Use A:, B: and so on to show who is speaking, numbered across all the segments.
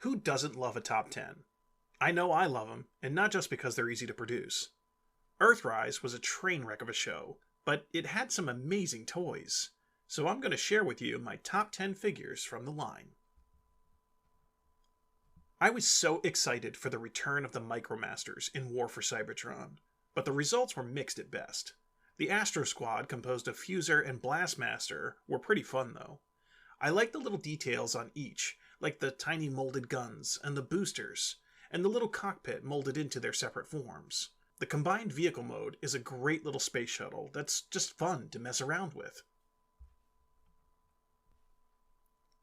A: Who doesn't love a top 10? I know I love them, and not just because they're easy to produce. Earthrise was a train wreck of a show, but it had some amazing toys. So I'm going to share with you my top 10 figures from the line. I was so excited for the return of the Micromasters in War for Cybertron, but the results were mixed at best. The Astro squad, composed of Fuser and Blastmaster, were pretty fun though. I liked the little details on each, like the tiny molded guns and the boosters, and the little cockpit molded into their separate forms. The combined vehicle mode is a great little space shuttle that's just fun to mess around with.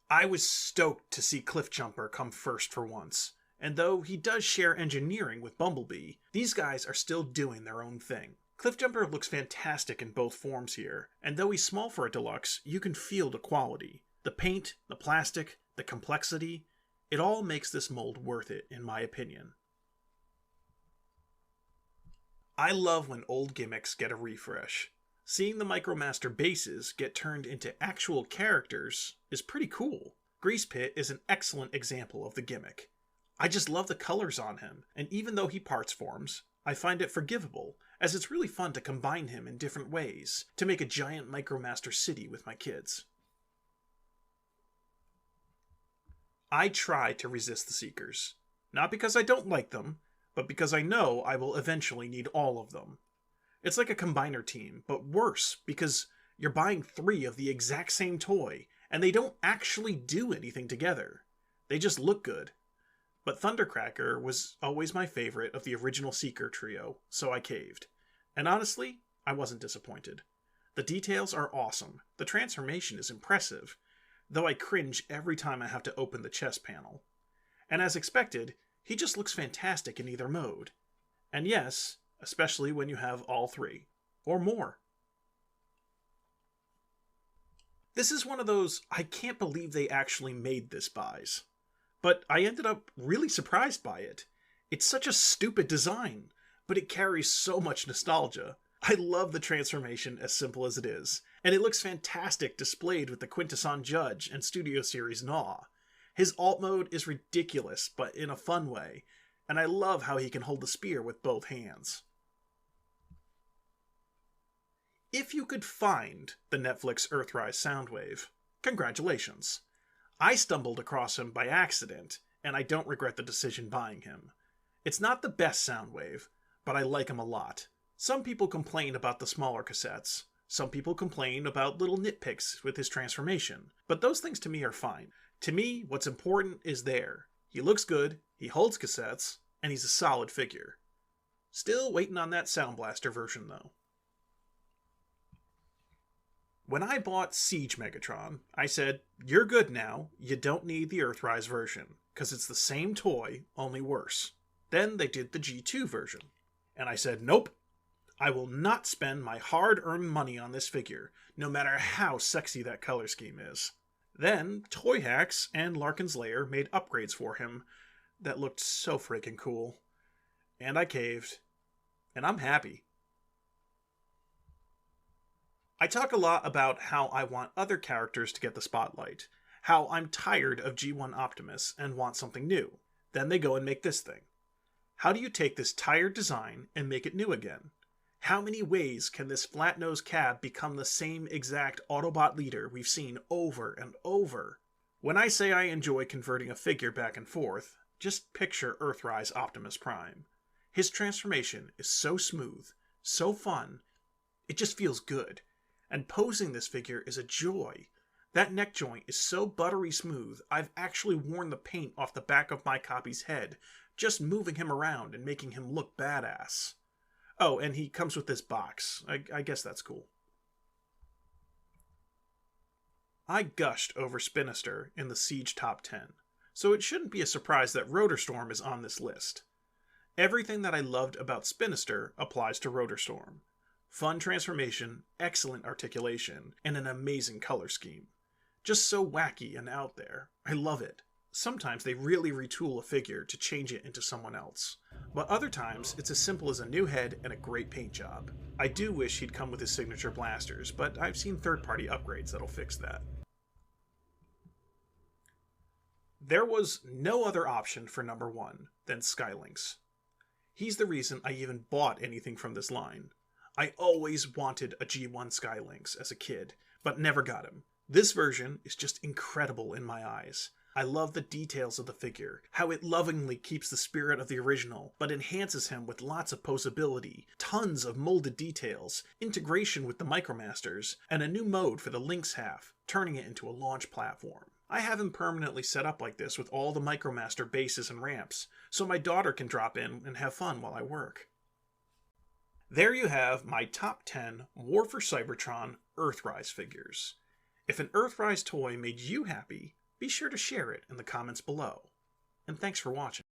A: I was stoked to see Cliffjumper come first for once, and though he does share engineering with Bumblebee, these guys are still doing their own thing. Cliffjumper looks fantastic in both forms here, and though he's small for a deluxe, you can feel the quality. The paint, the plastic, the complexity, it all makes this mold worth it, in my opinion. I love when old gimmicks get a refresh. Seeing the Micromaster bases get turned into actual characters is pretty cool. Greasepit is an excellent example of the gimmick. I just love the colors on him, and even though he parts forms, I find it forgivable, as it's really fun to combine him in different ways to make a giant Micromaster city with my kids. I try to resist the Seekers, not because I don't like them, but because I know I will eventually need all of them. It's like a combiner team, but worse, because you're buying 3 of the exact same toy, and they don't actually do anything together. They just look good. But Thundercracker was always my favorite of the original Seeker trio, so I caved. And honestly, I wasn't disappointed. The details are awesome, the transformation is impressive, though I cringe every time I have to open the chest panel. And as expected, he just looks fantastic in either mode. And yes, especially when you have all 3. Or more. This is one of those I can't believe they actually made this buys. But I ended up really surprised by it. It's such a stupid design, but it carries so much nostalgia. I love the transformation as simple as it is, and it looks fantastic displayed with the Quintesson Judge and Studio Series Gnaw. His alt mode is ridiculous, but in a fun way, and I love how he can hold the spear with both hands. If you could find the Netflix Earthrise Soundwave, congratulations. I stumbled across him by accident, and I don't regret the decision buying him. It's not the best Soundwave, but I like him a lot. Some people complain about the smaller cassettes. Some people complain about little nitpicks with his transformation, but those things to me are fine. To me, what's important is there. He looks good, he holds cassettes, and he's a solid figure. Still waiting on that Sound Blaster version though. When I bought Siege Megatron, I said, you're good now, you don't need the Earthrise version, because it's the same toy, only worse. Then they did the G2 version, and I said, nope, I will not spend my hard-earned money on this figure, no matter how sexy that color scheme is. Then, Toy Hacks and Larkin's Lair made upgrades for him that looked so freaking cool. And I caved, and I'm happy. I talk a lot about how I want other characters to get the spotlight, how I'm tired of G1 Optimus and want something new. Then they go and make this thing. How do you take this tired design and make it new again? How many ways can this flat-nosed cab become the same exact Autobot leader we've seen over and over? When I say I enjoy converting a figure back and forth, just picture Earthrise Optimus Prime. His transformation is so smooth, so fun, it just feels good. And posing this figure is a joy. That neck joint is so buttery smooth, I've actually worn the paint off the back of my copy's head, just moving him around and making him look badass. Oh, and he comes with this box. I guess that's cool. I gushed over Spinister in the Siege Top 10, so it shouldn't be a surprise that Rotorstorm is on this list. Everything that I loved about Spinister applies to Rotorstorm. Fun transformation, excellent articulation, and an amazing color scheme. Just so wacky and out there. I love it. Sometimes they really retool a figure to change it into someone else, but other times it's as simple as a new head and a great paint job. I do wish he'd come with his signature blasters, but I've seen third-party upgrades that'll fix that. There was no other option for number 1 than Skylinks. He's the reason I even bought anything from this line. I always wanted a G1 Skylinks as a kid, but never got him. This version is just incredible in my eyes. I love the details of the figure, how it lovingly keeps the spirit of the original, but enhances him with lots of posability, tons of molded details, integration with the Micromasters, and a new mode for the Lynx half, turning it into a launch platform. I have him permanently set up like this with all the Micromaster bases and ramps, so my daughter can drop in and have fun while I work. There you have my top 10 War for Cybertron Earthrise figures. If an Earthrise toy made you happy, be sure to share it in the comments below. And thanks for watching.